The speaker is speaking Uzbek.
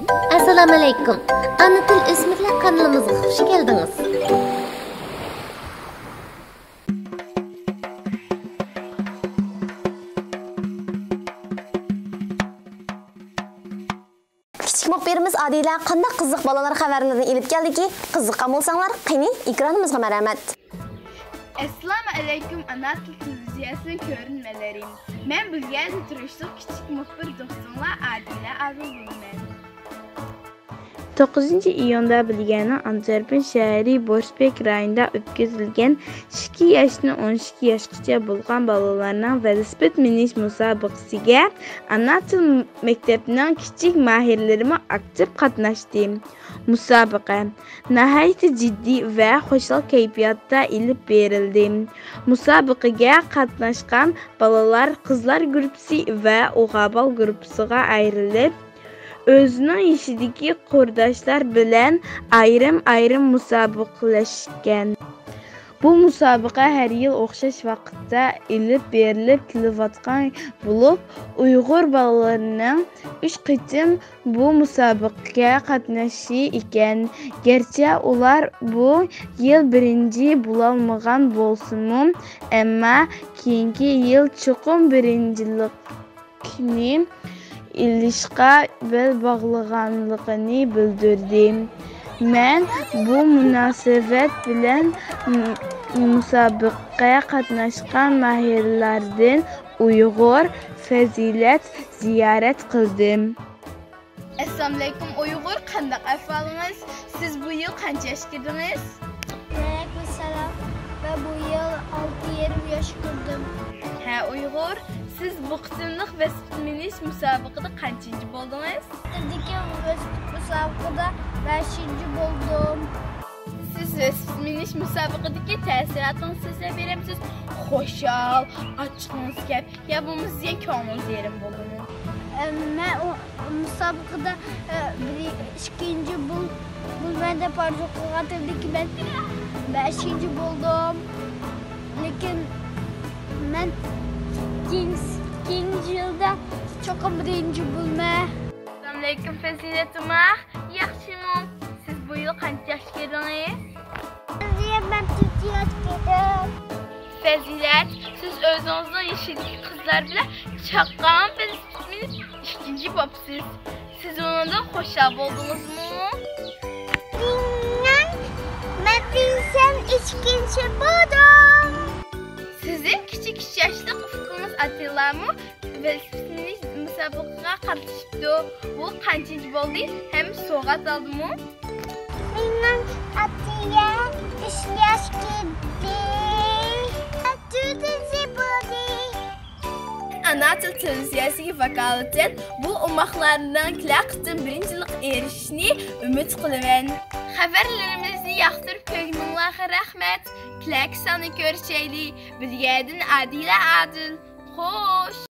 Assalamu alaykum. Ana til o'smirlar kanalimizga xush keldingiz. Kichik muxbirimiz Adila qanday qiziq bolalar xabarlarini elib keldiki, qiziqqan bo'lsanglar, qani ekranimizga marhamat. Assalamu alaykum ana til televiziyasining ko'rinmalari. Men bilgan turishliq kichik muxbir do'stimlar Adila Azizman. 9 iyunda bilgani Antwerpen shahri Borsbek rayonida o'tkazilgan 2 yoshdan 12 yoshgacha bo'lgan bolalarning velosiped minish musobaqasiga ana til maktabining kichik mahirlarimi aktiv qatnashdi. Musobaqa nihoyatda jiddiy va xushal kayfiyatda ilib berildi. Musobaqaga qatnashgan bolalar qizlar guruhi va o'g'abal guruhiga ayrilib, o'zining ishidagi qo'rdoshlar bilan ayrim musobaqalashgan. Bu musobaqa har yil o'xshash vaqtda ilib berilib kelayotgan bo'lib, Uyg'ur bolalarining 3 qitim bu musobaqaga qatnashishi ekan. Garchi ular bu yil birinchi bo'lolmagan bo'lsa-mu, ammo keyingi yil cho'qim birinchilikni ilishga bel bog'laganligini bildirdi. Men bu munosabat bilan musobaqaga qatnashgan mahirlardan Uyg'ur Fazilat ziyorat qildim. Assalomu alaykum Uyg'ur, qanday ahvolingiz? Siz bu yil qancha yoshga kirdingiz? Alaykum va bu yil 6,5 yoshga kirdim. Ha Uyg'ur, siz bu qitimliq velosiped minish musobaqada qancha bo'ldingiz? Birdagi musobaqada 5-chi bo'ldim. Siz velosiped minish musobaqadagi ta'sirotingizni so'zlab berasiz. Xo'shal, ochiqmas gap, ya bo'lmasa ko'nglingiz yerim bo'ldimi? Men musobaqada 2-chi bo'lmada parzu qilganimdiki men 5-chi bo'ldim. Lekin men keyingi yilda cho'qim birinchi bo'lma. Assalomu alaykum Fazilatima. Yaxshimi? Siz bu yil qancha yoshga kirdingiz? Men 4 yoshga kirdim. Fazilat, siz o'zingizning yoshidagi qizlar bilan chaqqon velosiped 2-chi bo'libsiz. Siz undan xushal bo'ldingizmi? Men 2-chi bo'ldim. Sizin kichik yoshda ufqingiz ochildimi? Velosiped musobaqaga qatnashibdi. Bu qancha bo'ldi? Ham sovg'a oldimi? Mening atiga 3 yosh kirdi. 4-chi bo'ldi. Ana til televiziyasiga vakolatan bu umaqlarning qitim birinchilik erishishni umid qilaman. Xabarlarimizni yoqtirib ko'rganinglarga rahmat. Sani ko'rishaylik. Bilgadan Adila Adil. Xo'sh.